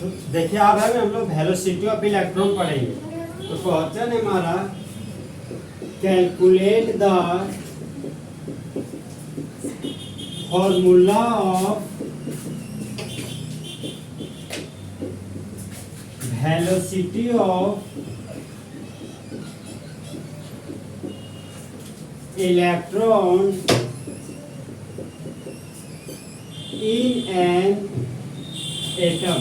तो देखिए आप है हम लोग वेलोसिटी ऑफ इलेक्ट्रॉन पढ़ेंगे। तो क्वेश्चन है हमारा calculate the formula of velocity of electron in an atom.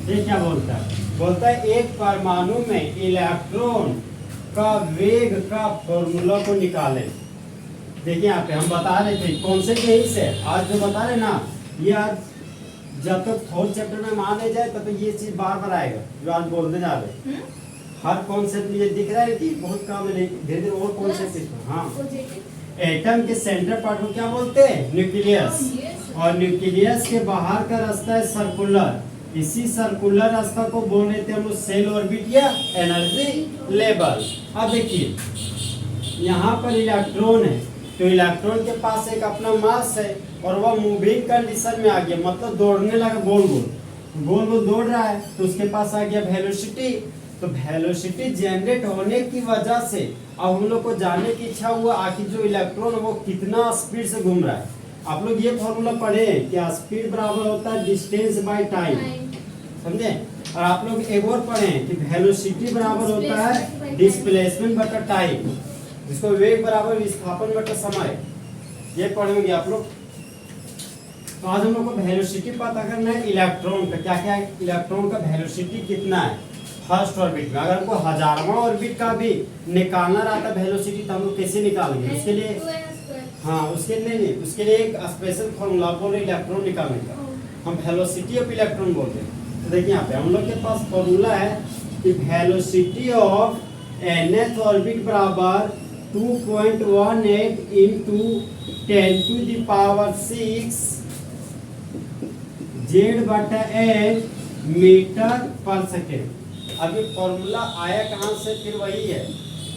ये क्या बोलता है? बोलता है एक परमाणु में इलेक्ट्रॉन का वेग का फॉर्मूला को निकालें। देखिए यहाँ पे हम बता रहे थे कौन से यही से आज जो बता रहे ना, ये आज जब तक फोर्थ चैप्टर में मान ले जाए तब तो ये चीज बार बार आएगा जो आज बोलने जा रहे। हर कॉन्सेप्ट ये दिख रहा है कि बहुत काम है, धीरे धीरे और कॉन्सेप्ट। हाँ, एटम के सेंटर पार्ट को क्या बोलते हैं? न्यूक्लियस। और न्यूक्लियस के बाहर का रास्ता है सर्कुलर। इसी सर्कुलर रास्ता को बोल रहे थे हम लोग सेल ऑर्बिट या एनर्जी लेवल। अब देखिए यहाँ पर इलेक्ट्रॉन है, तो इलेक्ट्रॉन के पास एक अपना मास है और वह मूविंग कंडीशन में आ गया, मतलब दौड़ने लगा, गोल गोल दौड़ रहा है, तो उसके पास आ गया वेलोसिटी। तो वेलोसिटी जनरेट होने की वजह से अब हम लोग को जानने की इच्छा हुआ आखिर जो इलेक्ट्रॉन वो कितना स्पीड से घूम रहा है। आप लोग ये फॉर्मूला पढ़े कि स्पीड बराबर होता है डिस्टेंस बाय टाइम, समझे? और आप लोग एक और पढ़े कि वेलोसिटी बराबर होता है डिस्प्लेसमेंट बटा टाइम, जिसको वेग बराबर विस्थापन बटा समय। ये पढ़ेंगे आप लोग। तो आज हम लोग को वेलोसिटी पता करना है इलेक्ट्रॉन का। क्या क्या है? इलेक्ट्रॉन का वेलोसिटी कितना है फर्स्ट ऑर्बिट में। अगर हमको हजारवां ऑर्बिट का भी निकालना रहता वेलोसिटी तो हम लोग कैसे निकालेंगे? उसके लिए उसके लिए नहीं, उसके लिए एक स्पेशल फॉर्मूला बोल रहे इलेक्ट्रॉन निकालने का, हम वेलोसिटी ऑफ इलेक्ट्रॉन बोलते हैं। तो देखिए यहाँ पे हम लोग के पास फॉर्मूला है कि वेलोसिटी ऑफ nth ऑर्बिट बराबर 2.18 into 10⁶ Z/n मीटर पर सेकेंड। अभी फॉर्मूला आया कहाँ से? फिर वही है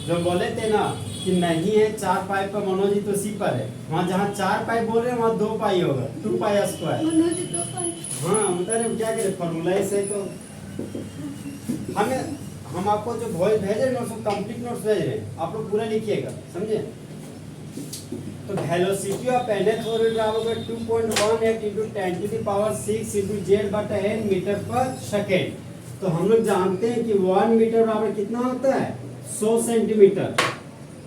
जो बोले थे ना कि नहीं है 4 पाई पर मनोज तो उसी पर है। वहाँ जहाँ 4 पाई बोल रहे हैं वहाँ 2 पाई होगा, 2π²। हाँ मतलब क्या करें फॉर्मूला ऐसे। तो हम आपको जो वॉइस भेज रहे नोट्स कंप्लीट नोट्स भेज रहे हैं, आप लोग पूरा लिखिएगा, समझे? तो वेलोसिटी ऑफ nth ऑर्बिट बराबर 2.18 into 10⁶ into Z/n मीटर पर सेकेंड। तो हम लोग जानते हैं कि 1 मीटर बराबर कितना होता है? 100 सेंटीमीटर।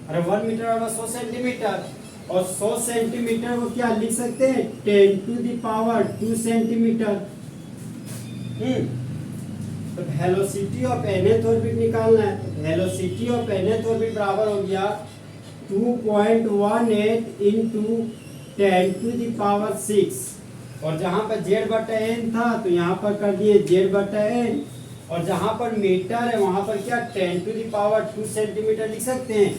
अरे 1 मीटर बराबर 100 सेंटीमीटर, और 100 सेंटीमीटर को क्या लिख सकते हैं? 10⁻² सेंटीमीटर। तो वेलोसिटी ऑफ nth ऑर्बिट निकालना है। तो वेलोसिटी ऑफ nth ऑर्बिट बराबर हो गया 2.18 into 10⁶। और जहां पर Z/n था तो यहाँ पर कर दिए Z/n, और जहां पर मीटर है वहां पर क्या 10⁻² सेंटीमीटर लिख सकते हैं।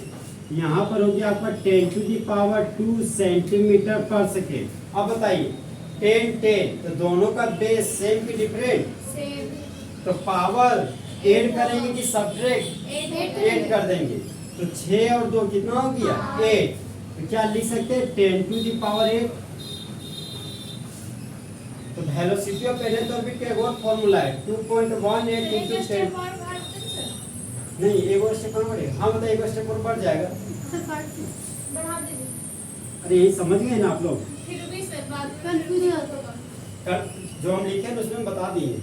यहाँ पर हो गया आपका 10⁻² सेंटीमीटर पर सेकेंड। अब बताइए 10 तो दोनों का बेस सेम की डिफरेंट? तो पावर ऐड करेंगे कि सब्ट्रैक्ट? ऐड कर देंगे। तो 6 और 2 कितना हो गया? 8। तो क्या लिख सकते हैं? 10⁸। तो वेलोसिटी ऑफ nth ऑर्बिट का एक और फॉर्मूला है 2.18 into 10। नहीं एक और स्टेप और बढ़ेगा। हाँ बताइए, एक और स्टेप और बढ़ जाएगा। अरे यही समझ गए ना आप लोग? जो हम लिखे उसमें बता दिए,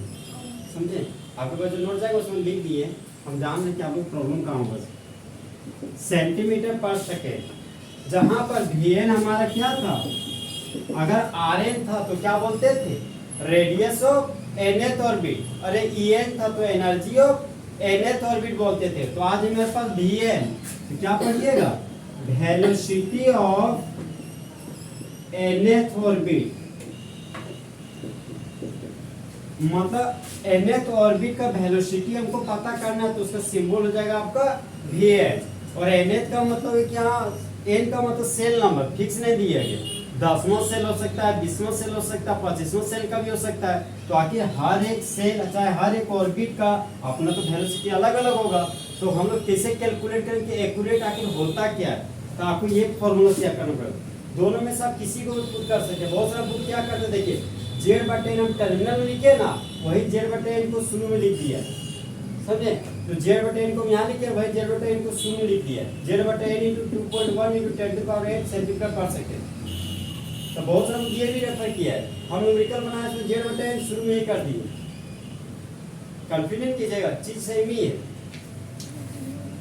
समझे? आपके पास जो नोट जाएगा उसमें लिख दिए। हम जान रहे कि आप लोग प्रॉब्लम कहाँ होगा। सेंटीमीटर पर सेकेंड। जहां पर Vn हमारा क्या था? अगर Rn था तो क्या बोलते थे? Radius of nth orbit. अरे En था तो एनर्जी ऑफ nth ऑर्बिट बोलते थे। तो आज मेरे पास Vn, तो क्या पढ़िएगा? वेलोसिटी ऑफ nth ऑर्बिट, मतलब nth ऑर्बिट का वेलोसिटी हमको पता करना है तो उसका सिंबल हो जाएगा आपका Vn। और nth का मतलब है क्या? n का मतलब सेल नंबर फिक्स नहीं दिया गया। 10वां सेल हो सकता है, 20वां सेल हो सकता है, 25वां सेल का भी हो सकता है। तो आखिर हर एक सेल चाहे हर एक ऑर्बिट का अपना तो वेलोसिटी अलग अलग होगा। तो हम लोग कैसे कैलकुलेट करें कि एक्यूरेट आखिर होता क्या है? तो आपको ये फॉर्मूला शेयर करना पड़ेगा। दोनों में से आप किसी को भी पुट कर सकते हैं। बहुत सारा बुक क्या करते हैं, देखिए Z/N हम टर्मिनल में लिखे ना, वही Z/N को शुरू में लिख दिया, समझे? तो Z/N को यहाँ लिखे, वही Z/N को शुरू में लिख दिया, Z/N इंटू 2.1 इंटू 10⁸ सेंटीमीटर पर सेकेंड। तो बहुत सारा ये भी रेफर किया है, हम न्यूमेरिकल बनाया तो Z/N शुरू में ही कर दिए, कंफ्यूजन कीजिएगा, चीज सेम ही है।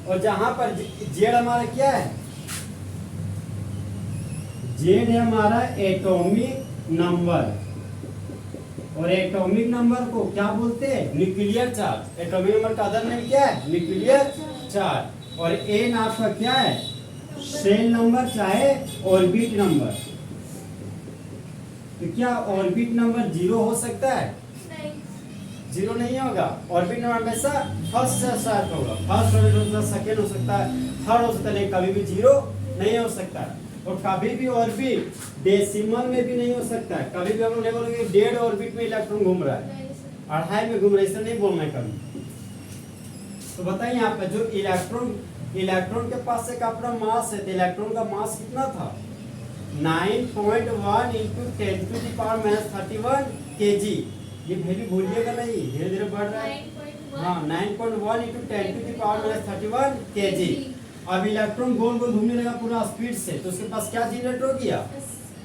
और जहां पर Z हमारा क्या है, Z है हमारा एटॉमिक नंबर, और एटॉमिक नंबर को क्या बोलते हैं, न्यूक्लियर चार्ज। एटॉमिक नंबर का अदर नेम क्या है, न्यूक्लियर चार्ज। और N आपका क्या है, सेल नंबर चाहे ऑर्बिट नंबर। तो क्या ऑर्बिट नंबर 0 हो सकता है, 0 नहीं होगा। ऑर्बिट नंबर हमेशा फर्स्ट से स्टार्ट होगा, फर्स्ट ऑर्बिट हो सकता है, सेकेंड हो सकता है, थर्ड हो सकता है, लेकिन कभी भी 0 नहीं हो सकता है। और कभी भी ऑर्बिट डेसिमल में भी नहीं हो सकता है। कभी भी हम लोग बोलेंगे 1.5 ऑर्बिट में इलेक्ट्रॉन घूम रहा है, 2.5 में घूम रहा है, ऐसा नहीं बोलना है कभी। तो बताइए यहाँ पे जो इलेक्ट्रॉन के पास एक अपना मास है, तो इलेक्ट्रॉन का मास कितना था, 9.1 इंटू 10⁻31 kg। ये वैल्यू भूलिएगा नहीं, धीरे धीरे बढ़ रहा है। हाँ, 9.1 इंटू 10⁻31 kg। अब इलेक्ट्रॉन गोल गोल घूमने लगा पूरा स्पीड से, तो उसके पास क्या जनरेट हो गया,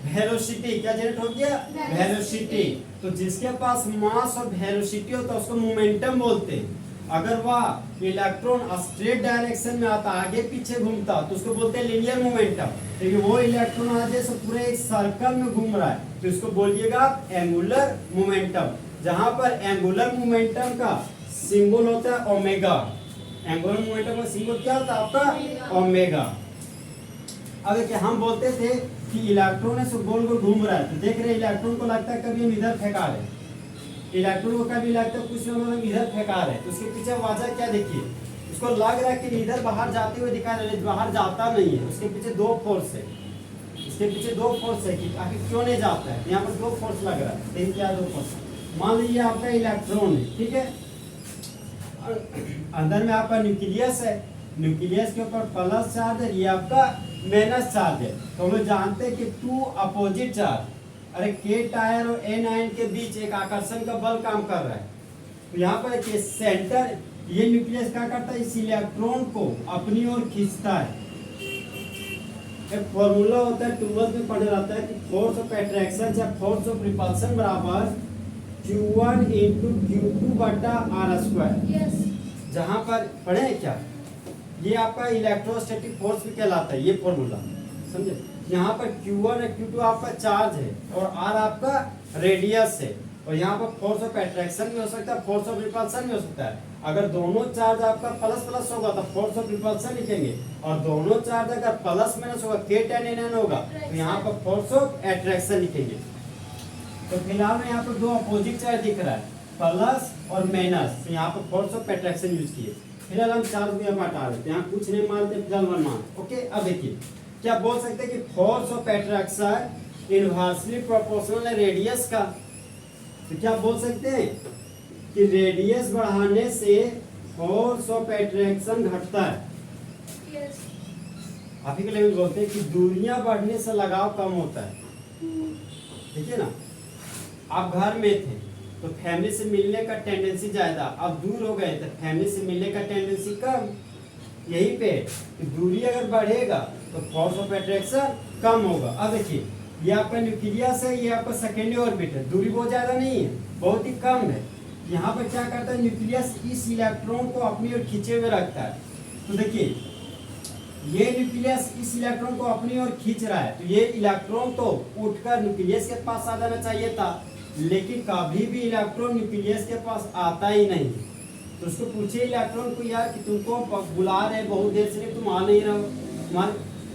वेलोसिटी। क्या जनरेट हो गया, वेलोसिटी। तो जिसके पास मास और वेलोसिटी होता है उसको मोमेंटम बोलते हैं। अगर वह इलेक्ट्रॉन स्ट्रेट डायरेक्शन में आता, आगे पीछे घूमता, तो उसको बोलते हैं लीनियर मोमेंटम। लेकिन वो इलेक्ट्रॉन आज जैसे पूरे एक सर्कल में घूम रहा है, तो इसको बोलिएगा एंगुलर मोमेंटम। जहां पर एंगुलर मोमेंटम का सिंबल होता है ओमेगा। एंगुलर मोमेंटम का सिंबल क्या होता है आपका, ओमेगा। अब देखिए हम बोलते थे कि इलेक्ट्रॉन है सो गोल गोल घूम रहा है, तो देख रहे इलेक्ट्रॉन को लगता है कभी हम इधर फेंका रहे, इलेक्ट्रॉन को कभी लगता है कुछ हम इधर फेंका रहे, तो उसके पीछे वजह क्या, देखिए उसको लग रहा है कि इधर बाहर जाते हुए दिखा रहे, बाहर जाता नहीं है। उसके पीछे 2 फोर्स है, इसके पीछे 2 फोर्स है कि आखिर क्यों नहीं जाता है। यहाँ पर 2 फोर्स लग रहा है, देखिए क्या 2 फोर्स। मान लीजिए आपका इलेक्ट्रॉन है, ठीक है, अंदर में आपका न्यूक्लियस है, न्यूक्लियस के ऊपर प्लस चार्ज है, ये आपका माइनस चार्ज है। तो हम लोग जानते हैं कि 2 अपोजिट चार्ज, अरे K टायर और N आयन के बीच एक आकर्षण का बल काम कर रहा है। तो यहाँ पर एक सेंटर, ये न्यूक्लियस क्या करता है, इस इलेक्ट्रॉन को अपनी ओर खींचता है। एक फॉर्मूला होता है, 12th में पढ़ा जाता है कि फोर्स ऑफ अट्रैक्शन या फोर्स ऑफ रिपल्शन बराबर Q1 इंटू Q2 बटा R²। जहां पर पढ़े हैं क्या, ये आपका इलेक्ट्रोस्टैटिक फोर्स भी कहलाता है, ये फॉर्मूला समझे। यहाँ पर Q1 और Q2 आपका चार्ज है और R आपका रेडियस है, और यहाँ पर फोर्स ऑफ अट्रैक्शन भी हो सकता है, फोर्स ऑफ रिपल्शन भी हो सकता है। अगर दोनों चार्ज आपका प्लस प्लस होगा तो फोर्स ऑफ रिपल्शन लिखेंगे, और दोनों चार्ज अगर प्लस माइनस होगा, K tan N होगा, तो यहाँ पर फोर्स ऑफ अट्रैक्शन लिखेंगे। तो फिलहाल में यहाँ पर 2 अपोजिट चार्ज दिख रहा है, प्लस और माइनस, तो यहाँ पर फोर्स ऑफ अट्रैक्शन यूज किए। फिलहाल हम चार्ज भी हटा देते हैं, यहाँ कुछ नहीं मानते, फिलहाल मान। ओके, अब देखिए क्या बोल सकते हैं कि force of attraction inversely proportional है रेडियस का। तो क्या बोल सकते हैं कि रेडियस बढ़ाने से फोर्स ऑफ अट्रैक्शन घटता है। आप ही के लिए बोलते हैं कि दूरियां बढ़ने से लगाव कम होता है। देखिए ना, आप घर में थे तो फैमिली से मिलने का टेंडेंसी ज्यादा, अब दूर हो गए तो फैमिली से मिलने का टेंडेंसी कम। यही पे कि दूरी अगर बढ़ेगा तो फोर्स ऑफ अट्रैक्शन कम होगा। अब देखिए ये आपका न्यूक्लियस है, ये आपका सेकेंडरी ऑर्बिट है, दूरी बहुत ज्यादा नहीं है, बहुत ही कम है। यहाँ पर क्या करता है, न्यूक्लियस इस इलेक्ट्रॉन को अपनी ओर खींचे हुए रखता है। तो देखिए ये न्यूक्लियस इस इलेक्ट्रॉन को अपनी ओर खींच रहा है, तो ये इलेक्ट्रॉन तो उठकर न्यूक्लियस के पास आ जाना चाहिए था, लेकिन कभी भी इलेक्ट्रॉन न्यूक्लियस के पास आता ही नहीं। तो उसको पूछे इलेक्ट्रॉन को, यार कि तुमको बुला रहे बहुत देर से, तुम आ नहीं रहो,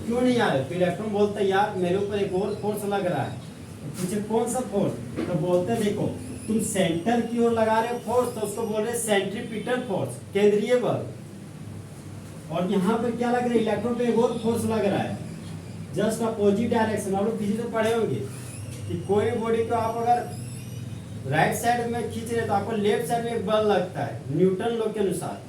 क्यों नहीं आ रहे। तो इलेक्ट्रॉन बोलता है यार मेरे ऊपर एक और फोर्स लग रहा है। तो पूछे कौन सा फोर्स, तो बोलते हैं देखो तुम सेंटर की ओर लगा रहे हो फोर्स, तो उसको बोल रहे सेंट्रीपिटल फोर्स, केंद्रीय बल। और यहाँ पर क्या लग रहा है, इलेक्ट्रॉन पे एक और फोर्स लग रहा है, जस्ट अपोजिट डायरेक्शन। आप लोग फिजिक्स में पढ़े होंगे कि कोई बॉडी को आप अगर राइट साइड में खींच रहे तो आपको लेफ्ट साइड में एक बल लगता है, न्यूटन लॉ के अनुसार।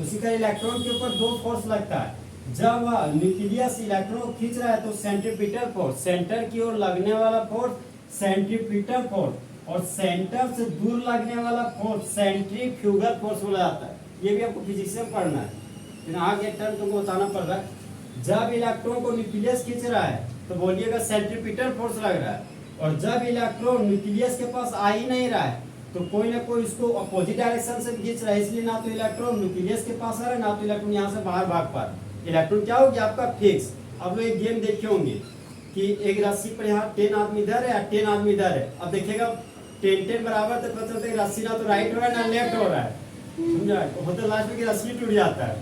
उसी का इलेक्ट्रॉन के ऊपर 2 फोर्स लगता है। जब न्यूक्लियस इलेक्ट्रॉन को खींच रहा है तो सेंट्रीपिटल फोर्स, सेंटर की ओर लगने वाला फोर्स सेंट्रीपिटल फोर्स और सेंटर से दूर लगने वाला फोर्स सेंट्रीफ्यूगल फोर्स बोला जाता है। ये भी आपको फिजिक्स में पढ़ना है, लेकिन आगे टर्म तुमको बताना पड़ रहा है। जब इलेक्ट्रॉन को न्यूक्लियस खींच रहा है तो बोलिएगा सेंट्रीपिटल फोर्स लग रहा है, और जब इलेक्ट्रॉन न्यूक्लियस के पास आ ही नहीं रहा है तो कोई ना कोई उसको अपोजिट डायरेक्शन से खींच रहा है, इसलिए ना तो इलेक्ट्रॉन न्यूक्लियस के पास आ रहा है, ना तो इलेक्ट्रॉन यहाँ से बाहर भाग पा रहा है। इलेक्ट्रॉन क्या हो गया आपका फिक्स। अब लोग एक गेम देखे होंगे कि एक रस्सी पर यहाँ 10 आदमी इधर है, 10 आदमी इधर है। अब देखिएगा 10 बराबर तो पता चलता है रस्सी ना तो राइट हो रहा है ना लेफ्ट हो रहा है, समझा? होता लास्ट में कि रस्सी टूट जाता है।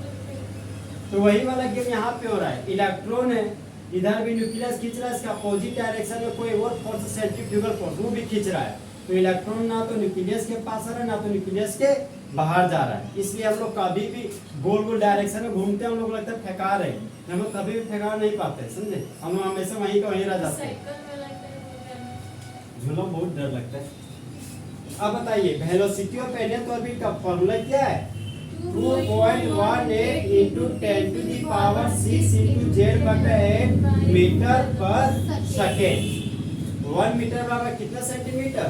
तो वही वाला गेम यहाँ पे हो रहा है। इलेक्ट्रॉन है, इधर भी न्यूक्लियस खींच रहा है, इसका अपोजिट डायरेक्शन में कोई और फोर्स सेंट्रीफ्यूगल फोर्स वो भी खींच रहा है। तो इलेक्ट्रॉन ना तो न्यूक्लियस के पास आ रहा है ना तो न्यूक्लियस के बाहर जा रहा है। इसलिए हम लोग कभी भी गोल गोल डायरेक्शन में घूमते हैं, हम लोग लगता है फेंका रहे हैं, हम लोग कभी भी फेंका नहीं पाते, समझे? हम लोग हमेशा वहीं का वहीं रह जाते हैं। झूलों बहुत डर लगता है। अब बताइए वेलोसिटी ऑफ एन ऑर्बिट का फॉर्मूला क्या है? 2.18 into 10 to the power 6 into z/8 metre पर सेकेंड। 1 मीटर बराबर कितना सेंटीमीटर?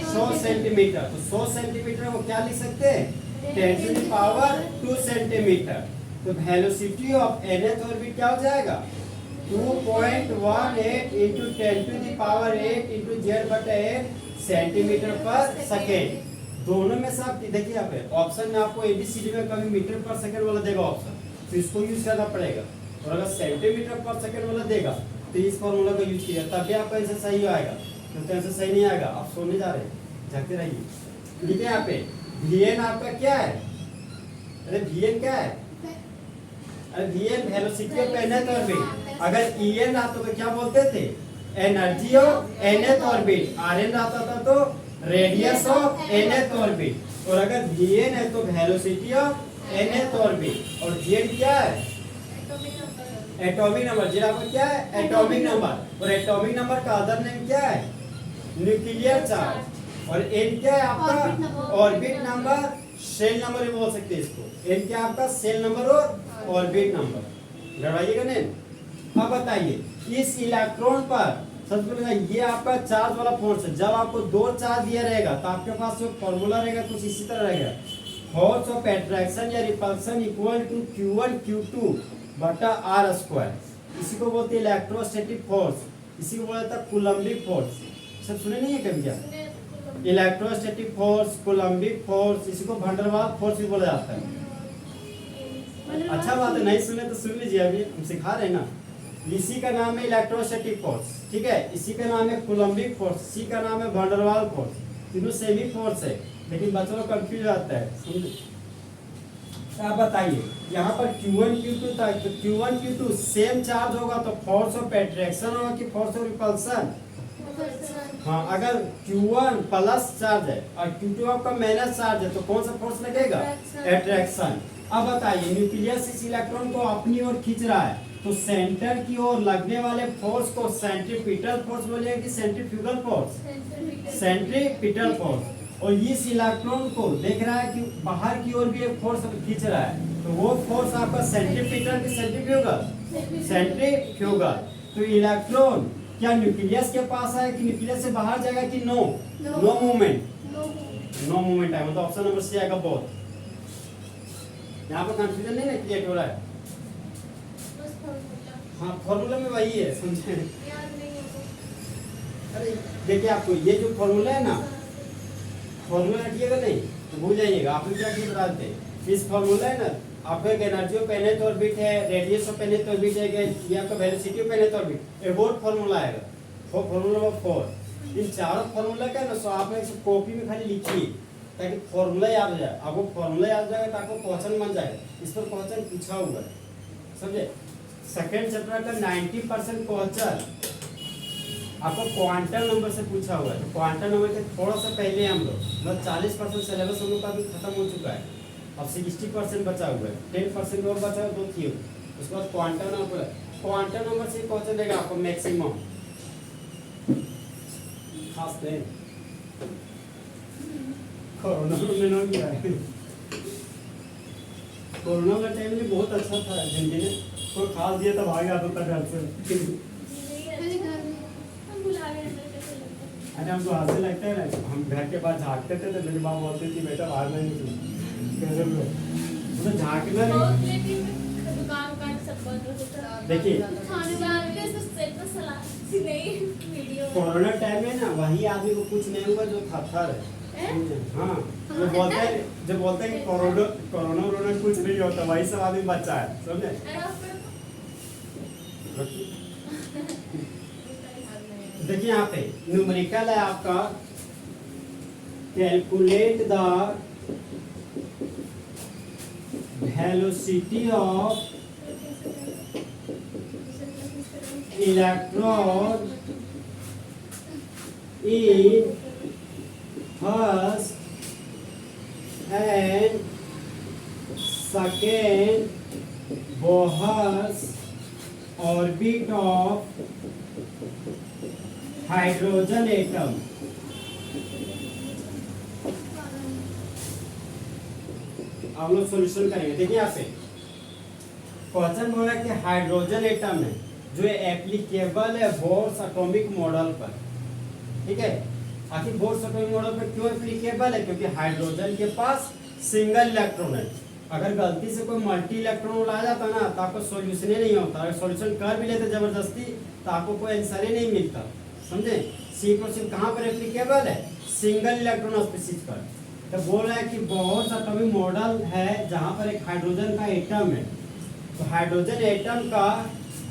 100 सेंटीमीटर। तो 100 सेंटीमीटर को क्या लिख सकते हैं? 10 to the power 2 सेंटीमीटर। तो वेलोसिटी ऑफ nth ऑर्बिट क्या हो जाएगा? 2.18 into 10 to the power 8 into z/8 centimetre पर सेकेंड। दोनों में से आप देखिए यहाँ पे ऑप्शन में आपको एबीसीडी में कभी मीटर पर सेकंड वाला देगा ऑप्शन, तो इसको यूज करना पड़ेगा। और अगर सेंटीमीटर पर सेकंड वाला देगा तो इस फॉर्मूला का यूज किया तभी आपका आंसर सही आएगा। क्योंकि आंसर सही नहीं आएगा, आप सोने जा रहे हैं, जागते रहिए। ठीक है, यहाँ पे Vn आपका क्या है? अरे Vn क्या है? अरे Vn velocity of nth orbit. अगर En आता तो क्या बोलते थे? Energy of nth orbit. Rn आता था तो रेडियस ऑफ nth ऑर्बिट। और अगर Vn है तो वेलोसिटी ऑफ nth ऑर्बिट। और Z क्या है? Atomic number. Z आपका क्या है? Atomic number. और एटॉमिक नंबर का अदर नेम क्या है? Nuclear charge. और N क्या है आपका? ऑर्बिट नंबर, सेल नंबर भी बोल सकते हैं इसको। N क्या आपका? सेल नंबर और ऑर्बिट नंबर। गड़वाइएगा नहीं। अब बताइए इस इलेक्ट्रॉन पर सबसे पहले ये आपका चार्ज वाला फोर्स है। जब आपको दो चार्ज दिया रहेगा तो आपके पास जो फॉर्मूला रहेगा कुछ इसी तरह रहेगा। फोर्स ऑफ अट्रैक्शन या repulsion equal to Q1 Q2 बटा R स्क्वायर। इसी को बोलते हैं इलेक्ट्रोस्टैटिक फोर्स, इसी को बोला जाता है कूलम्बिक फोर्स। सब सुने नहीं है कभी क्या? इलेक्ट्रोस्टैटिक फोर्स, कूलम्बिक फोर्स, इसी को वंडरवाल फोर्स भी बोला जाता है। अच्छा बात है, नहीं सुने तो सुन लीजिए, अभी हम सिखा रहे हैं ना। इसी का नाम है इलेक्ट्रोस्टैटिक फोर्स, ठीक है? इसी का नाम है कूलम्बिक फोर्स, इसी का नाम है वंडरवाल फोर्स। तीनों सेम ही फोर्स है, लेकिन बच्चों को कंफ्यूज जाता है, समझे? आप बताइए यहाँ पर Q1 Q2 था, तो Q1 Q2 सेम चार्ज होगा तो फोर्स ऑफ अट्रैक्शन होगा कि फोर्स ऑफ रिपल्शन? हाँ, अगर Q1 प्लस चार्ज है और Q2 आपका माइनस चार्ज है तो कौन सा फोर्स लगेगा? अट्रैक्शन। अब बताइए न्यूक्लियस इस इलेक्ट्रॉन को अपनी ओर खींच रहा है तो सेंटर की ओर लगने वाले फोर्स को सेंट्रीपिटल फोर्स बोलेंगे कि सेंट्रीफ्यूगल फोर्स? Centripetal force. और इस इलेक्ट्रॉन को देख रहा है कि बाहर की ओर भी एक फोर्स खींच रहा है, तो वो फोर्स आपका सेंट्रीपिटल कि सेंट्रीफ्यूगल? सेंट्रीफ्यूगल। तो इलेक्ट्रॉन क्या न्यूक्लियस के पास है कि न्यूक्लियस से बाहर जाएगा कि no? No movement. No movement है, मतलब ऑप्शन नंबर सी आएगा बोथ। यहाँ पर कंफ्यूजन नहीं ना क्रिएट हो रहा है? हाँ, फॉर्मूला में वही है, समझे? अरे देखिए आपको ये जो फॉर्मूला है ना, फॉर्मूला रखिएगा नहीं तो भूल जाइएगा। आप लोग क्या चीज बताते हैं? इस फॉर्मूला है ना, आपका एक एनर्जी ऑफ nth ऑर्बिट है, रेडियस ऑफ nth ऑर्बिट है, ये आपका वेलोसिटी ऑफ nth ऑर्बिट, एक और फॉर्मूला आएगा, फॉर्मूला नंबर 4। इन चारों फॉर्मूला का ना सो आप लोग कॉपी में खाली लिखिए ताकि फॉर्मूला याद हो जाए। आपको फॉर्मूला याद हो जाएगा तो आपको क्वेश्चन बन जाएगा। इस पर क्वेश्चन पूछा हुआ है, समझे? सेकेंड चैप्टर का 90% क्वेश्चन आपको क्वांटम नंबर से पूछा हुआ है। तो क्वांटम नंबर के थोड़ा सा पहले हम लोग मतलब 40% सिलेबस हम लोग का भी खत्म हो चुका है। अब 60% बचा हुआ है, 10% और बचा है, 2 थी। उसके बाद क्वांटम नंबर, क्वांटम नंबर से क्वेश्चन देगा आपको मैक्सिमम खास नहीं। कोरोना में ना किया है, कोरोना का टाइम भी बहुत अच्छा था जिंदगी में, कोई खास दिया तो भाग आता था घर से। अरे हमको हंसने लगता है ना, हम घर के पास झाँकते थे तो मेरी माँ बोलती थी बेटा बाहर नहीं निकलो, कैसे तो झाँकना नहीं। देखिए कोरोना टाइम में ना वही आदमी को कुछ नहीं हुआ जो थर है। हाँ, जो बोलते हैं कि कोरोना कुछ नहीं होता, वही सब आदमी बच्चा है, समझे। देखिए यहाँ पे न्यूमेरिकल है आपका, calculate the velocity of electron in first and second Bohr's orbit of hydrogen atom. हम लोग सॉल्यूशन करेंगे। देखिए यहाँ पे क्वेश्चन बोल रहा है कि हाइड्रोजन एटम है जो एप्लीकेबल है बोर्स एटॉमिक मॉडल पर, ठीक है। आखिर बोर्स एटॉमिक मॉडल पर क्यों एप्लीकेबल है? क्योंकि हाइड्रोजन के पास सिंगल इलेक्ट्रॉन है। अगर गलती से कोई मल्टी इलेक्ट्रॉन ला जाता ना तो आपको सॉल्यूशन ही नहीं होता। अगर सॉल्यूशन कर भी लेते जबरदस्ती तो आपको कोई आंसर ही नहीं मिलता, समझे। सी क्वेश्चन कहाँ पर एप्लीकेबल है? सिंगल इलेक्ट्रॉन स्पीशीज पर। तो बोल रहा है कि बोर्स एटॉमिक मॉडल है जहाँ पर एक हाइड्रोजन का एटम है, तो हाइड्रोजन एटम का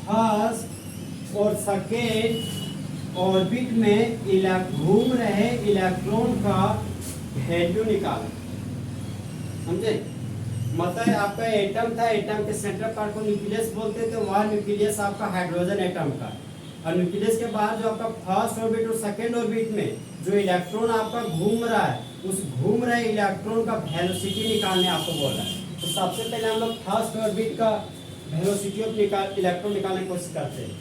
फर्स्ट और सेकेंड ऑर्बिट में घूम रहे इलेक्ट्रॉन का वैल्यू निकालें, समझे। मतलब आपका एटम था, एटम के सेंट्रल पार्ट को न्यूक्लियस बोलते थे, वह न्यूक्लियस आपका हाइड्रोजन एटम का। और न्यूक्लियस के बाद जो आपका फर्स्ट ऑर्बिट और सेकेंड ऑर्बिट में जो इलेक्ट्रॉन आपका घूम रहा है, उस घूम रहे इलेक्ट्रॉन का वेलोसिटी निकालने आपको बोला है। तो सबसे पहले हम लोग फर्स्ट ऑर्बिट का वेलोसिटी ऑफ इलेक्ट्रॉन निकालने की कोशिश करते हैं।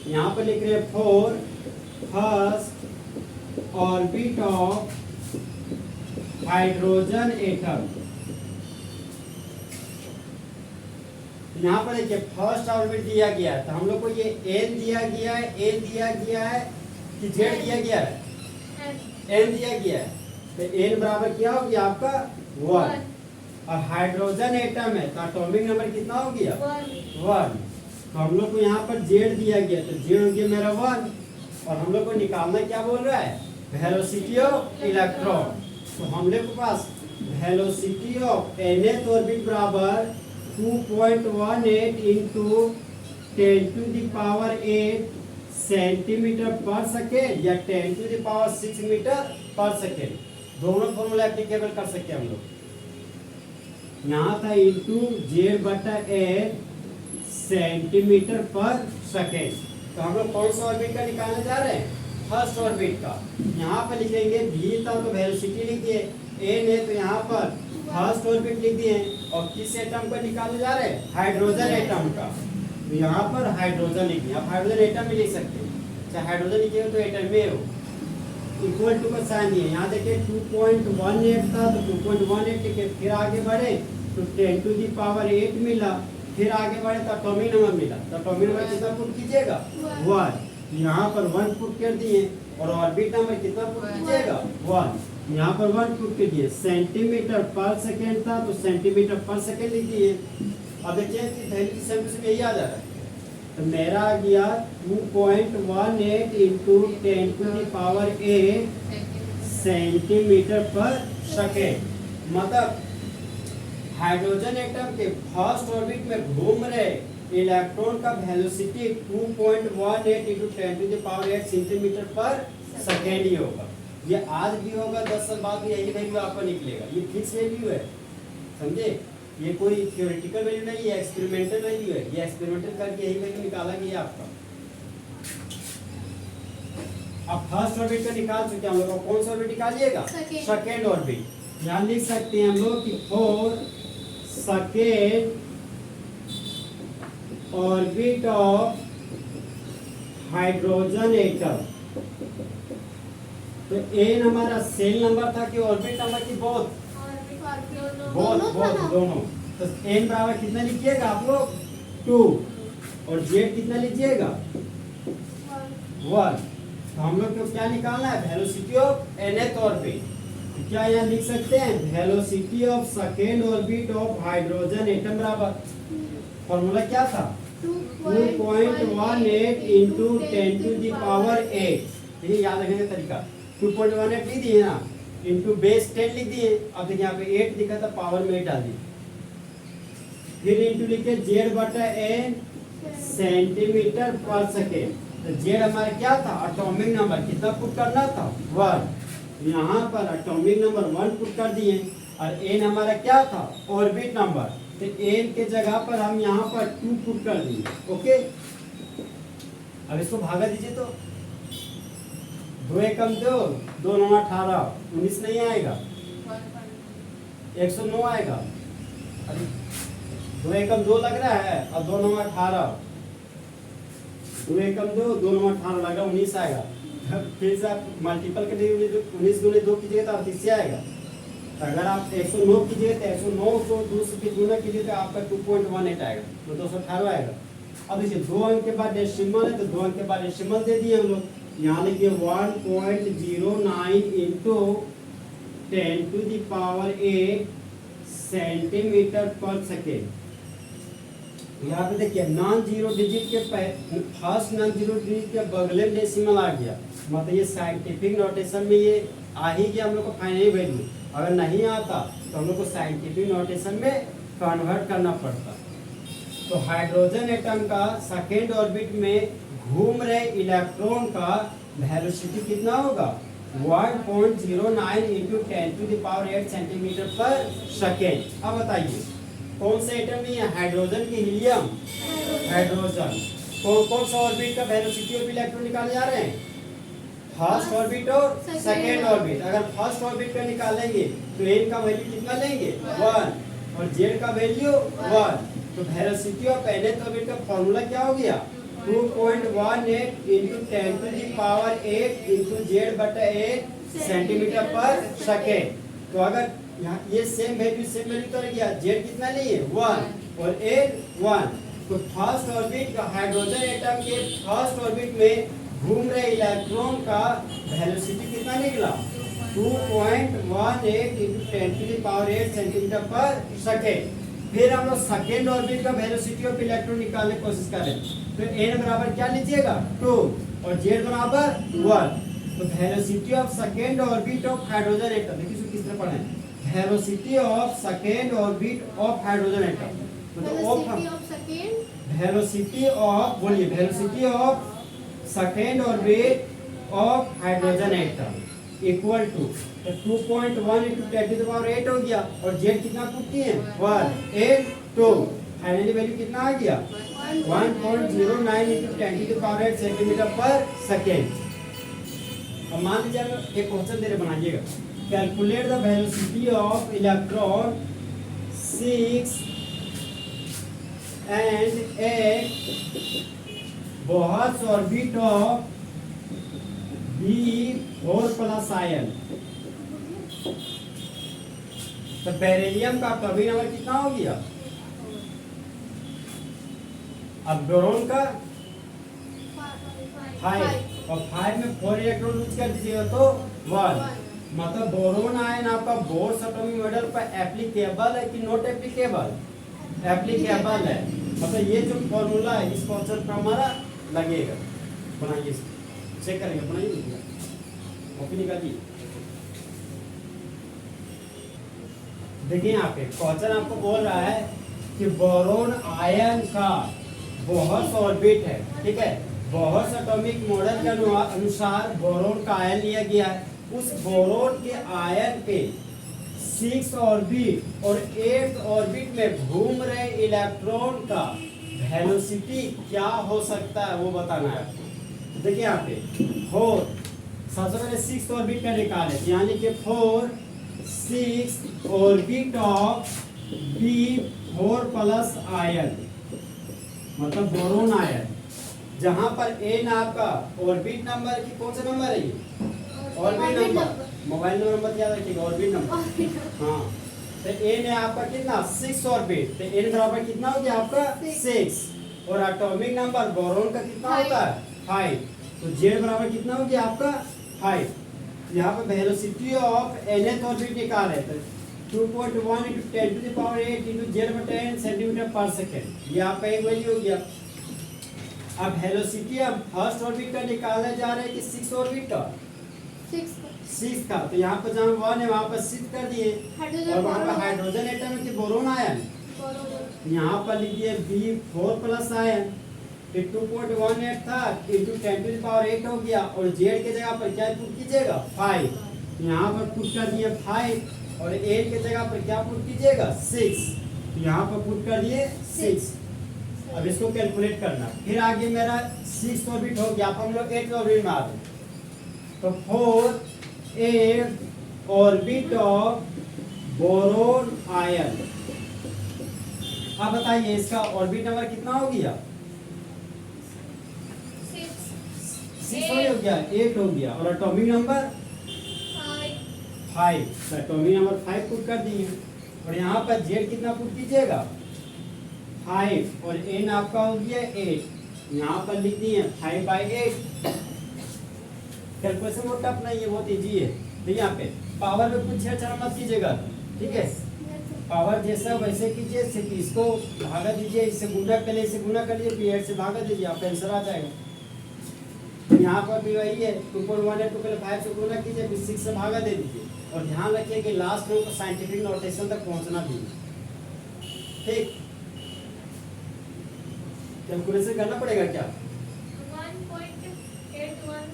यहाँ पर लिख रहे हैं for first orbit of hydrogen atom. यहाँ पर देखिए फर्स्ट ऑर्बिट दिया गया है, तो हम लोग को ये एन दिया गया है, ए दिया गया है कि जेड दिया गया है? एन दिया गया है। तो एन बराबर क्या हो गया आपका 1। और हाइड्रोजन एटम है तो एटॉमिक नंबर कितना हो गया 1। तो हम लोग को यहाँ पर जेड दिया गया, तो जेड हो गया मेरा 1। और हम लोग को निकालना क्या बोल रहा है? Velocity of electron. तो हम लोग के पास वेलोसिटी ऑफ nth ऑर्बिट बराबर 2.18 into 10⁸ सेंटीमीटर पर सेकेंड या 10⁶ मीटर पर सेकेंड, दोनों फॉर्मूला एप्लीकेबल कर सकते हैं हम लोग। यहाँ था इंटू जेड बटा एन सेंटीमीटर पर सेकेंड। तो हम लोग कौन सा ऑर्बिट का निकालने जा रहे हैं? फर्स्ट ऑर्बिट का। यहाँ पर लिखेंगे भी था तो वेलोसिटी लिख दिए, एन है तो यहाँ पर फर्स्ट ऑर्बिट लिख दिए। और किस एटम को निकालने जा रहे हैं? हाइड्रोजन एटम का। तो यहाँ पर हाइड्रोजन लिख दिया। आप हाइड्रोजन एटम भी लिख सकते हैं, चाहे हाइड्रोजन लिखे हो तो एटम में हो। इक्वल टू का साइन दिए। यहाँ देखिए 2.18 था तो 2.18 लिखे, फिर आगे बढ़े तो 10⁸ मिला, फिर आगे बढ़े तो एटॉमिक नंबर मिला। तो एटॉमिक नंबर कितना पुट कीजिएगा? 1। यहाँ पर 1 पुट कर दिए। और ऑर्बिट नंबर कितना पुट कीजिएगा? 1। यहाँ पर 1 पुट कीजिए। सेंटीमीटर पर सेकेंड था तो सेंटीमीटर पर सेकेंड लिख दिए। अब देखिए कि वैल्यू सेंटीमीटर यही आ जा रहा है, तो मेरा आ गया 2.18 into 10⁸ सेंटीमीटर पर सेकेंड। मतलब हाइड्रोजन एटम के फर्स्ट ऑर्बिट में घूम रहे इलेक्ट्रॉन का वेलोसिटी 2.18 into 10⁸ सेंटीमीटर पर सेकेंड ही होगा। ये आज भी होगा, 10 साल बाद भी यही वैल्यू आपको निकलेगा। ये फिक्स वैल्यू है, समझे। ये कोई थियोरेटिकल वैल्यू नहीं है, एक्सपेरिमेंटल वैल्यू है। ये एक्सपेरिमेंटल करके यही वैल्यू निकाला गया आपका। अब फर्स्ट ऑर्बिट का निकाल चुके हम लोग। कौन सा ऑर्बिट निकालिएगा? Second orbit. यहाँ लिख सकते हैं हम लोग कि for second orbit of hydrogen atom. तो एन हमारा सेल नंबर था कि ऑर्बिट नंबर की? बोथ दोनों। तो एन बराबर कितना लिखिएगा आप लोग? 2। और जेड कितना लीजिएगा? 1। तो हम लोग को क्या निकालना है, वेलोसिटी ऑफ nth ऑर्बिट। तो क्या यहाँ लिख सकते हैं, velocity of second orbit of hydrogen atom बराबर, फॉर्मूला क्या था, 2.18 इंटू 10 टू द पावर 8। ये याद रखने का तरीका, 2.18 लिख दिए ना, इंटू बेस 10 लिख दिए। अब देखिए यहाँ पे 8 दिखा था, पावर में 8 डाल दिए, फिर इंटू लिखे जेड बटा एन सेंटीमीटर पर सेकेंड। तो जेड हमारा क्या था, एटॉमिक नंबर, कितना पुट करना था, 1। यहाँ पर एटॉमिक नंबर 1 पुट कर दिए, और एन हमारा क्या था, ऑर्बिट नंबर, तो एन के जगह पर हम यहाँ पर 2 पुट कर दिए। ओके, अब इसको भागा दीजिए, तो 2 एकम 2, 2 9 18, 19 नहीं आएगा, 109 आएगा। अरे 2 एकम 2 लग रहा है, और 2 9 18, 2 एकम 2, 2 9 18 लग रहा है, 19 आएगा। फिर से आप मल्टीपल कर दीजिए, 19 गुने 2 कीजिएगा तो 38 से आएगा। अगर आप 109 कीजिए तो 109 को 2 से गुना कीजिए तो आपका 2.18 आएगा, तो 218 आएगा। अब देखिए 2 अंक के बाद डेसिमल है, तो 2 अंक के बाद डेसिमल दे दिए हम लोग। यहाँ लिखिए 1.09 into 10 to the power 8 centimetre पर सेकेंड। यहाँ पे देखिए नॉन जीरो डिजिट के फर्स्ट नॉन जीरो डिजिट के बगले में डेसिमल आ गया, मतलब ये साइंटिफिक नोटेशन में ये आ ही गया हम लोग को फाइनल वैल्यू। अगर नहीं आता तो हम लोग को साइंटिफिक नोटेशन में कन्वर्ट करना पड़ता। तो हाइड्रोजन एटम का सेकेंड ऑर्बिट में घूम रहे इलेक्ट्रॉन का वेलोसिटी कितना होगा, 1.09 into 10 to the power 8 centimetre पर सेकेंड। अब बताइए कौन से एटम नहीं है, हाइड्रोजन की हीलियम, हाइड्रोजन। कौन सा ऑर्बिट का वेलोसिटी ऑफ इलेक्ट्रॉन निकाले जा रहे हैं, फर्स्ट ऑर्बिट और सेकेंड ऑर्बिट। अगर फर्स्ट ऑर्बिट का निकालेंगे तो एन का वैल्यू कितना लेंगे, 1, और जेड का वैल्यू 1। तो वेलोसिटी ऑफ nth ऑर्बिट का फॉर्मूला क्या हो गया, 2.18 into 10 to the power 8 into Z बटा 8 सेंटीमीटर पर सेकेंड। तो अगर यहाँ ये सेम वैल्यू तो रह गया, जेड कितना लिए 1 और एन 1। तो फर्स्ट ऑर्बिट का हाइड्रोजन एटम के फर्स्ट ऑर्बिट में घूम रहे इलेक्ट्रॉन का वेलोसिटी कितना निकला, 2.18 into 10 to the power 8 centimetre पर सेकेंड। फिर हम लोग सेकेंड ऑर्बिट का वेलोसिटी ऑफ इलेक्ट्रॉन निकालने की कोशिश करें, तो एन बराबर क्या लीजिएगा 2 और जेड बराबर 1। तो velocity of second orbit of hydrogen atom, देखिए इसको किस तरह पढ़ें, velocity of second orbit of hydrogen atom. Velocity of, बोलिए, velocity of second orbit of hydrogen atom equal to 2.1 into 10 to the power 8 हो गया, और जेड कितना पुट किए 1 8 2, फाइनली वैल्यू कितना आ गया 1.09 into 10 to the power 8 centimetre पर सेकेंड। अब मान लीजिए एक क्वेश्चन दे रहे, बनाइएगा, calculate the velocity of electron 6 and 8 Bohr's orbit of B4 plus ion. तो बेरिलियम का टर्बिन नंबर कितना हो गया, अब बोरोन का 5, और 5 में 4 इलेक्ट्रॉन लूज कर दीजिएगा तो 1। मतलब बोरोन आयन आपका बोर्स एटॉमिक मॉडल पर एप्लीकेबल है कि नॉट एप्लीकेबल, एप्लीकेबल है। मतलब ये जो फॉर्मूला है इस क्वेश्चन पर हमारा लगेगा। बनाइए, चेक करेंगे, बनाइए, कॉपी निकालिए। देखिए यहाँ पे क्वेश्चन आपको बोल रहा है कि बोरोन आयन का बोहर्स ऑर्बिट है, ठीक है, बोहर्स एटॉमिक मॉडल के अनुसार बोरोन का आयन लिया गया है। उस बोरोन के आयन पे 6 ऑर्बिट और 8 ऑर्बिट में घूम रहे इलेक्ट्रॉन का वेलोसिटी क्या हो सकता है वो बताना है। देखिए यहाँ पे 4, सबसे पहले 6 ऑर्बिट का निकाले, यानी कि 4 6 orbit of B4 plus ion, मतलब बोरोन आयन, जहां पर एन आपका ऑर्बिट नंबर की कौन सा नंबर है ये, ऑर्बिट नंबर, मोबाइल नंबर याद रखिएगा, ऑर्बिट नंबर। हाँ, तो एन है आपका कितना 6 ऑर्बिट, तो एन बराबर कितना हो गया आपका 6, और एटॉमिक नंबर बोरोन का कितना होता है 5, तो जेड बराबर कितना हो गया आपका 5। यहाँ पे वेलोसिटी ऑफ nth ऑर्बिट निकाल है, तो 2.1 × 10⁸ इंटू z/10 सेंटीमीटर पर सेकेंड, ये आपका एक वैल्यू हो गया। अब वेलोसिटी अब फर्स्ट ऑर्बिट का निकालने जा रहे हैं कि सिक्स ऑर्बिट का, सिक्स का, तो यहाँ पर जहाँ 1 है वहाँ पर 6 कर दिए, और वहाँ पर हाइड्रोजन एटम है कि बोरोन आयन, यहाँ पर लिखिए B4+ आयन, फिर 2.18 था इंटू 10⁸ हो गया, और जेड के जगह पर क्या पुट कीजिएगा 5, यहाँ पर पुट कर दिए 5, और ए के जगह पर क्या पुट कीजिएगा 6, यहाँ पर पुट कर दिए 6। अब इसको कैलकुलेट करना, फिर आगे मेरा 6 ऑर्बिट हो गया, अब हम लोग 8 ऑर्बिट में आ गए, तो 4 ऑर्बिट ऑफ बोरोन आयन। अब बताइए इसका ऑर्बिट नंबर कितना हो गया, 6 हो गया, 8 हो गया, और एटॉमिक नंबर 5, तो एटॉमिक नंबर 5 पुट कर दिए, और यहाँ पर जेड कितना पुट कीजिएगा 5, और एन आपका हो गया 8, यहाँ पर लिख दिए 5/8। कैलकुलेशन बहुत टफ नहीं है, बहुत इजी है। तो यहाँ पे पावर में कुछ छेड़छाड़ मत कीजिएगा, ठीक है, पावर जैसा वैसे कीजिए, सिर्फ इसको भागा दीजिए, इससे गुना कर लीजिए, इससे गुना कर लीजिए, फिर 8 से भागा दीजिए, आपका आंसर आ जाएगा। यहाँ पर भी वही है, 2.1 है, 2 से गुना कीजिए, फिर 6 से भागा दे दीजिए, और ध्यान रखिए कि लास्ट में साइंटिफिक नोटेशन तक पहुँचना भी, ठीक। कैलकुलेशन करना पड़ेगा क्या, 1.81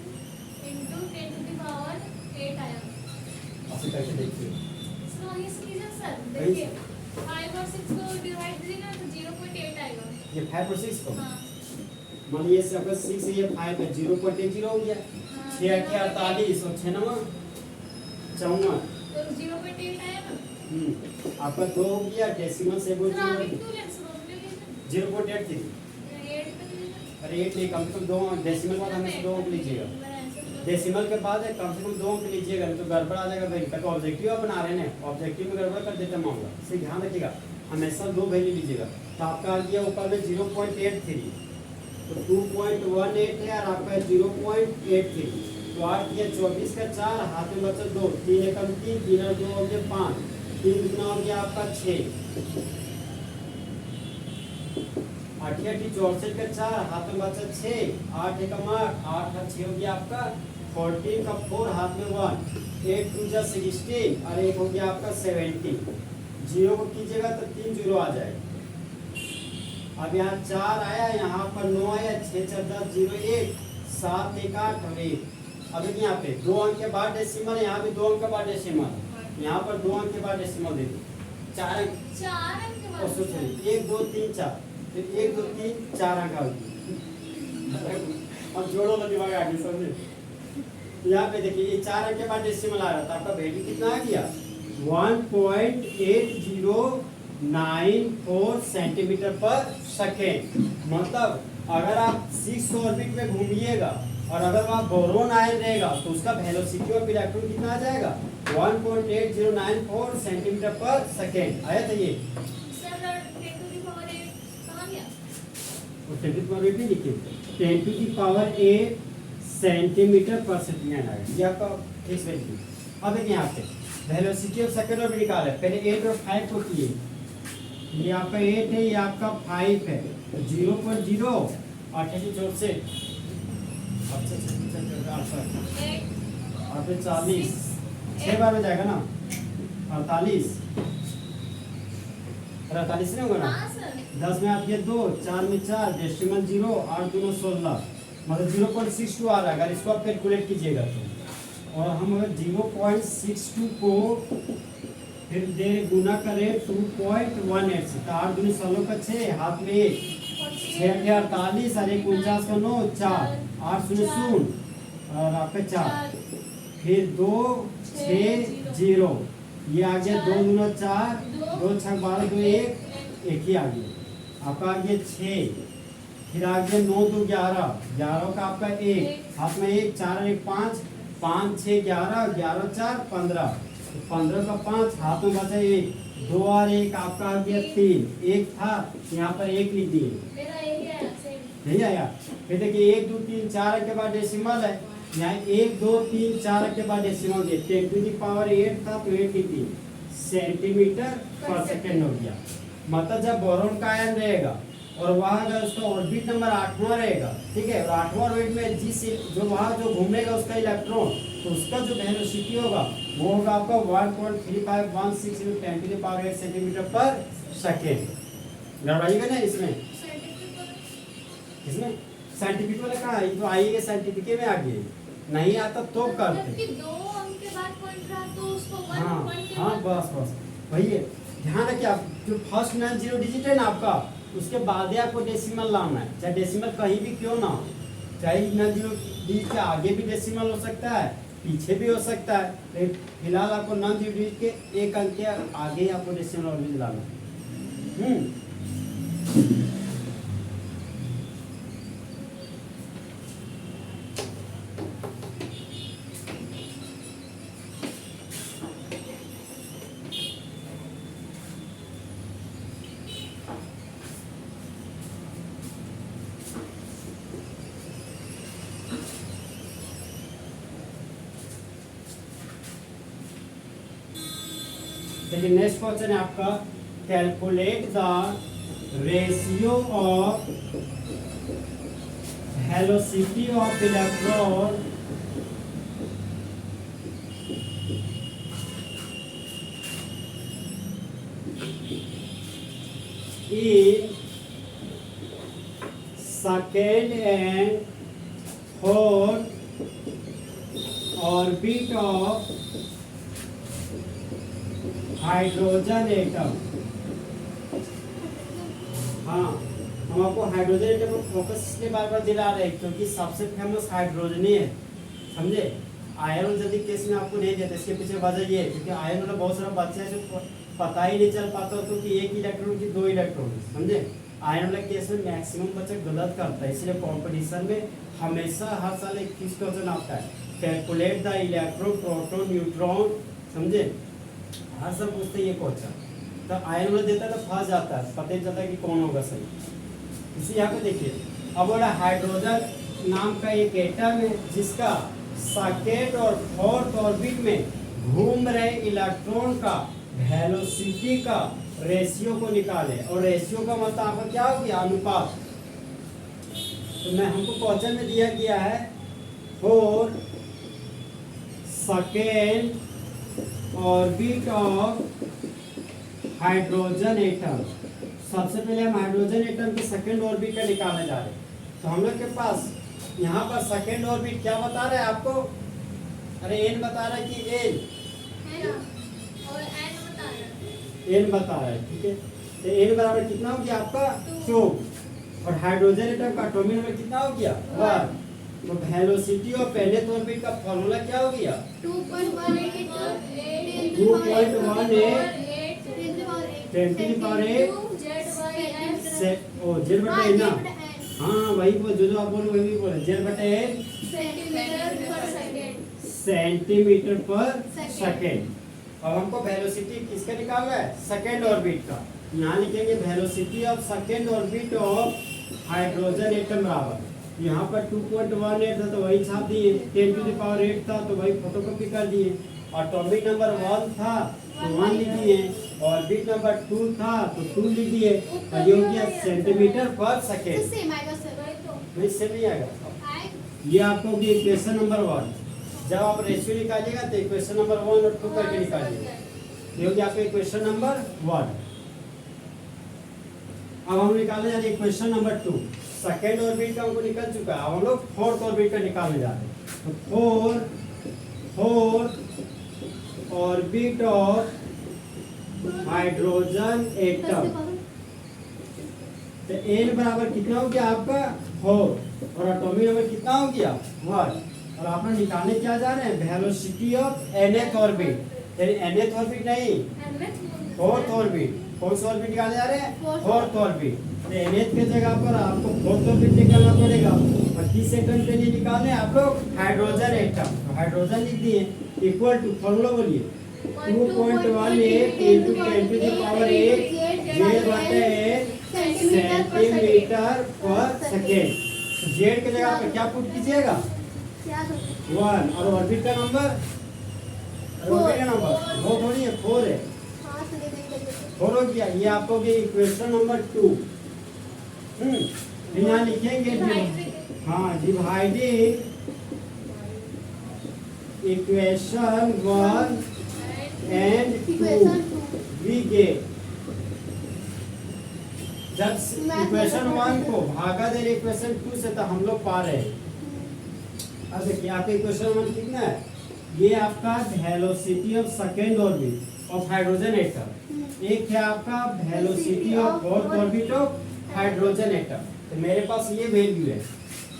into 10⁸ आया। ऐसे करके देखिए, सर देखिए 5 और 6 को डिवाइड करेंगे तो 0.8 आएगा। ये 5 और 6 को, हाँ मान लीजिए इससे आपका 6 ये 5 है, 0.80 हो गया, 6 × 8 = 48, और 6 × 9 = 54, तो 0.8 आया ना। आपका 2 हो गया, डेसिमल से बोल सर आप एक तो ले सर 0.8 थी, 8 पे अरे 8 नहीं, कम से कम 2 डेसिमल बाद हमें 2 अंक लीजिएगा, डेसिमल के बाद कम से कम 2 अंक लीजिएगा, नहीं तो गड़बड़ आ जाएगा भाई, तो ऑब्जेक्टिव आप बना रहे हैं, ऑब्जेक्टिव में गड़बड़ कर देते मामला, इसे ध्यान रखिएगा, हमेशा 2 वैल्यू लीजिएगा। तो आपका आ गया ऊपर में 0.83, तो 2.18 है, और आपका 0.83, तो 8 किया 24 का 4, हाथ में बचा 2, 3 एकम 3, 3 और 2 हो गया 5, 3 कितना हो गया आपका 6, 8 × 8 = 64 का 4, हाथ में बचा 6, 8 एकम 8, 8 और 6 हो गया आपका 14 का 4, हाथ में 1, 8 2 = 16, और 1 हो गया आपका 17, 0 को कीजिएगा तो 3 0 आ जाएगा। अब यहाँ 4 आया, यहाँ पर 9 आया, 6 4 10 0 1 7 1 8 और 1। अब यहाँ पे 2 अंक के बाद डेसिमल, यहाँ भी 2 अंक के बाद डेसिमल, यहाँ पर 2 अंक के बाद डेसिमल दे दी, 4 अंक, 4 अंक के बाद 1 2 3 4, फिर 1 2 3 4 अंक आ गई। अब जोड़ो ना दिमाग आगे, समझे। यहाँ पे देखिए ये 4 अंक के बाद डेसिमल आ रहा था, आपका वैल्यू कितना आ गया 1.8094 सेंटीमीटर पर सेकेंड। मतलब अगर आप 6 ऑर्बिट में घूमिएगा और अगर वहाँ बोरोन आयन रहेगा तो उसका वेलोसिटी ऑफ इलेक्ट्रॉन कितना आ जाएगा 1.8094 सेंटीमीटर पर सेकेंड। आया था ये, सर 10⁸ कहाँ गया? और 10⁸ भी लिखिए 10⁸ सेंटीमीटर पर सेकेंड आएगा, ये आपका फिक्स वैल्यू। अब देखिए यहाँ पे वेलोसिटी ऑफ सेकंड ऑर्बिट निकाला है, पहले 8 और 5 को किए, ये आपका 8 है, ये आपका 5 है, 0.0 88 जोड़ से अच्छा 40 6 बार में जाएगा ना 48 नहीं होगा ना, हाँ सर 10 में आप ये 2 4 में 4 डेसिमल 0 8 दूनो 16 मतलब 0.62 आ रहा है। अगर इसको आप कैलकुलेट कीजिएगा तो, और हम अगर 0.62 को फिर दे गुना करें 2.18 से, तो 8 दूनी 16 का 6, हाथ में 1, 6 48 और 1 49 का 9 4 8 शून्य 0 और आपका 4, फिर 2 6 0, ये आ गया 2 दूना 4 2 6 12 2 1 ही आ गया आपका, आ गया 6, फिर आ गया 9 2 11 11 का आपका 1, हाथ में 1 4 और 1 5 5 6 11 11 4 15, 15 का 5, हाथ में बचा 1 2 और 1 आपका आ गया 3, 1 था यहाँ पर 1 लिख दिए। मेरा यही है सेम। नहीं आया। फिर देखिए 1 2 3 4 के बाद डेसिमल है, यहाँ 1 2 3 4 के बाद डेसिमल दिए, 10 टू द पावर 8 था तो 8 की 3 सेंटीमीटर पर सेकेंड हो गया। मतलब जब बोरॉन का आयन रहेगा और वहाँ जो उसका ऑर्बिट नंबर 8वां रहेगा, ठीक है, और 8वां ऑर्बिट में जिस जो वहाँ जो घूमेगा उसका इलेक्ट्रॉन, तो उसका जो वेलोसिटी होगा वो होगा आपका 1.3516 × 10 टू द पावर 8 सेंटीमीटर पर सेकेंड। गड़बड़ाइएगा ना इसमें, इसमें साइंटिफिक वाला कहाँ है, तो आइए साइंटिफिक में आ गए, नहीं आता तो करते। कि 2 अंक के बाद पॉइंट रहा तो उसको 1 हाँ पॉइंट के हाँ, बाद बस वही है। ध्यान रखिए आप, जो फर्स्ट 0 डिजिट है ना आपका, उसके बाद ही आपको डेसिमल लाना है, चाहे डेसिमल कहीं भी क्यों ना हो, चाहे 0 डिजिट के आगे भी डेसिमल हो सकता है, पीछे भी हो सकता है, लेकिन फिलहाल आपको 0 डिजिट के एक अंक के आगे ही आपको डेसिमल ऑलवेज लाना है। देखिए नेक्स्ट क्वेश्चन है आपका, calculate the ratio of velocity of electron in second and fourth orbit of hydrogen atom. हाँ, हम आपको हाइड्रोजन एटम पर फोकस इसलिए बार बार दिला रहे हैं क्योंकि सबसे फेमस हाइड्रोजन ही है, समझे। आयरन जल्दी केस में आपको नहीं देते, इसके पीछे वजह ये है क्योंकि आयरन वाला बहुत सारा बच्चे हैं जो पता ही नहीं चल पाता तो कि 1 इलेक्ट्रॉन की 2 इलेक्ट्रॉन, समझे। आयरन वाला केस में मैक्सिमम बच्चा गलत करता है, इसलिए कंपटीशन में हमेशा हर साल एक फिक्स क्वेश्चन आता है, calculate the electron proton neutron, समझे। हर सब पूछते ये क्वेश्चन, तो आयरन वाला देता है तो फंस जाता है, पता ही चलता है कि कौन होगा सही। इसी यहाँ पे देखिए, अब बोला हाइड्रोजन नाम का एक एटम है जिसका सेकेंड और फोर्थ ऑर्बिट में घूम रहे इलेक्ट्रॉन का वेलोसिटी का रेशियो को निकाले, और रेशियो का मतलब आपका क्या हो गया, अनुपात। तो मैं हमको क्वेश्चन में दिया गया है for second orbit of hydrogen atom. सबसे पहले हम हाइड्रोजन एटम के सेकेंड ऑर्बिट का निकालने जा रहे हैं। तो हम लोग के पास यहाँ पर सेकेंड ऑर्बिट क्या बता रहा है आपको, अरे एन बता रहा है कि एन है ना, और एन बता रहा है, एन बता रहा है, ठीक है। तो एन बराबर कितना हो गया आपका 2, और हाइड्रोजन एटम का एटॉमिक नंबर कितना हो गया 1। तो वेलोसिटी ऑफ पहले ऑर्बिट का फॉर्मूला क्या हो गया 2.18 10 टू द पावर 8 से ओ जेड बटा एन ना, हाँ वही बोल जो आप बोलो वही बोले, जेड बटा एन सेंटीमीटर पर सेकेंड। अब हमको वेलोसिटी किसका निकालना है, सेकेंड ऑर्बिट का। यहाँ लिखेंगे velocity of second orbit of hydrogen atom बराबर, यहाँ पर 2.18 था तो वही छाप दिए, 10 टू द पावर 8 था तो वही फोटोकॉपी कर दिए, एटॉमिक नंबर 1 था तो 1 लिख दिए, ऑर्बिट नंबर 2 था तो 2 लिख दिए, और ये हो गया सेंटीमीटर पर सेकेंड। नहीं सेम नहीं आएगा, ये आपको होगी इक्वेशन नंबर 1। जब आप रेशियो निकालिएगा तो इक्वेशन नंबर 1 और 2 करके निकालिएगा, ये होगी आपका इक्वेशन नंबर 1। अब हम निकालने जा रहे हैं इक्वेशन नंबर 2। सेकेंड ऑर्बिट का हमको निकल चुका है, अब हम लोग फोर्थ ऑर्बिट का निकालने जा रहे हैं। तो fourth orbit of hydrogen atom, तो एन बराबर कितना हो गया आपका 4, और एटॉमिक नंबर कितना हो गया 1, और आप लोग निकालने क्या जा रहे हैं वेलोसिटी ऑफ nth ऑर्बिट, यानी nth ऑर्बिट नहीं फोर्थ ऑर्बिट, कौन सा ऑर्बिट निकालने जा रहे हैं फोर्थ ऑर्बिट। तो nth के जगह पर आपको फोर्थ ऑर्बिट निकालना पड़ेगा, और किस एटम के लिए निकालने आप लोग हाइड्रोजन एटम, तो हाइड्रोजन लिख दिए, इक्वल टू फॉर्मूला बोलिए 2.18 into 10 to the power 8 z/8 centimetre पर सेकेंड। तो जेड की जगह पे क्या पुट कीजिएगा? 1 और ऑर्बिट का नंबर, ऑर्बिट का नंबर वो थोड़ी है, 4 है, 4 हो गया। ये आपको इक्वेशन नंबर 2। यहाँ लिखेंगे हाँ dividing equation 1 and 2 we get. जब इक्वेशन 1 को भागा दे इक्वेशन 2 से तो हम लोग पा रहे हैं। अब देखिए आपका इक्वेशन 1 कितना है? ये आपका velocity of second orbit of hydrogen atom, एक है आपका velocity of fourth orbit of hydrogen atom. तो मेरे पास ये वैल्यू है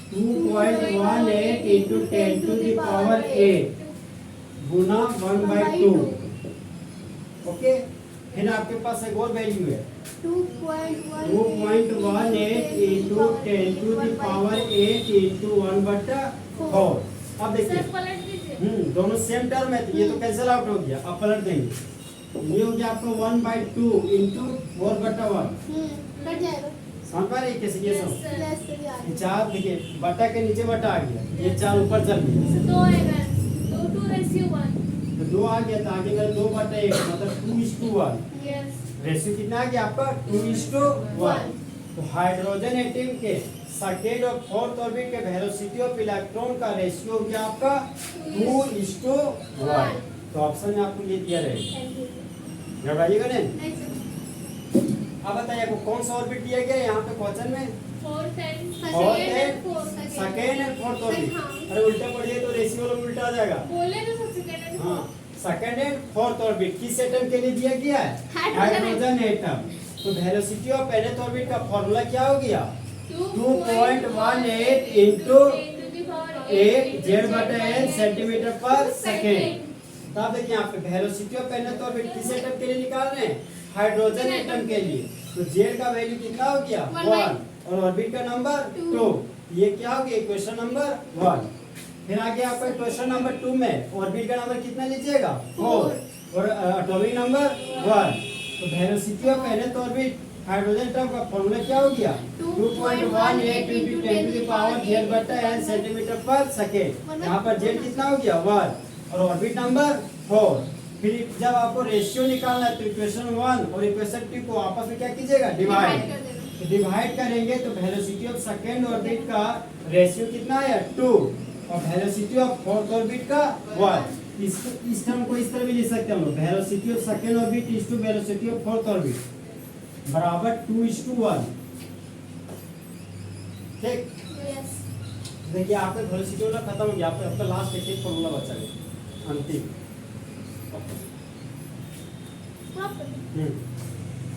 2.18 into 10 to the power 8 Guna 1/2। Okay, फिर आपके पास एक और वैल्यू है 2.18 into 10 to the power 8 into 1/4। अब देखिए सर पलट दीजिए। दोनों सेम टर्म है तो ये तो कैंसिल आउट हो गया। अब पलट देंगे, ये हो गया आपको 1/2 into 4/1। कट जाएगा। समझ पा रहे हैं कैसे? ये Yes, सब sir. ये 4 देखिए बटा के नीचे बटा आ गया, ये 4 ऊपर चल गया, 2 आएगा, 2:1। तो 2 आ गया, तो आगे मेरा 2/1 मतलब 2:1। Yes. रेशियो कितना आ गया आपका? 2:1। तो हाइड्रोजन एटम के सेकेंड और फोर्थ ऑर्बिट के वेलोसिटी ऑफ इलेक्ट्रॉन का रेशियो हो गया आपका 2:1। तो ऑप्शन में आपको ये दिया रहेगा, Thank you. घबराइएगा नहीं। Next. अब बताइए आपको कौन सा ऑर्बिट दिया गया है यहाँ पे क्वेश्चन में? 4th and second and fourth orbit. अरे उल्टा पढ़िए तो रेशियो वाला उल्टा आ जाएगा। बोले तो सब सेकंड एंड हाँ, सेकेंड एंड फोर्थ ऑर्बिट किस एटम के लिए दिया गया है? Hydrogen atom. तो वेलोसिटी ऑफ nth ऑर्बिट का फॉर्मूला क्या हो गया? 2.18 into 8 z/n सेंटीमीटर पर सेकेंड। तो आप देखिए यहाँ पे वेलोसिटी ऑफ nth ऑर्बिट किस एटम के लिए निकाल रहे हैं? हाइड्रोजन एटम के लिए। तो z का वैल्यू कितना हो गया? 1 और ऑर्बिट का नंबर 2। ये क्या हो गया? Equation number 1। फिर आगे आपका इक्वेशन नंबर 2 में ऑर्बिट का नंबर कितना लीजिएगा? 4 और एटॉमिक नंबर 1। तो velocity of nth orbit hydrogen atom का फॉर्मूला क्या हो गया? 2.18 into 10 to the power z/n centimetre पर सेकेंड। यहाँ पर z कितना हो गया? 1 और ऑर्बिट नंबर 4। फिर जब आपको रेशियो निकालना है तो इक्वेशन 1 और इक्वेशन 2 को आपस में क्या कीजिएगा? डिवाइड। तो डिवाइड करेंगे तो वेलोसिटी ऑफ सेकेंड ऑर्बिट का रेशियो कितना है? 2 और वेलोसिटी ऑफ फोर्थ ऑर्बिट का 1। इस टर्म को इस तरह भी लिख सकते हैं हम लोग, velocity of second orbit is to velocity of fourth orbit बराबर 2:1। ठीक, Yes. देखिए आपका वेलोसिटी वाला खत्म हो गया, आपका लास्ट एक फॉर्मूला बचा गया अंतिम। Proper.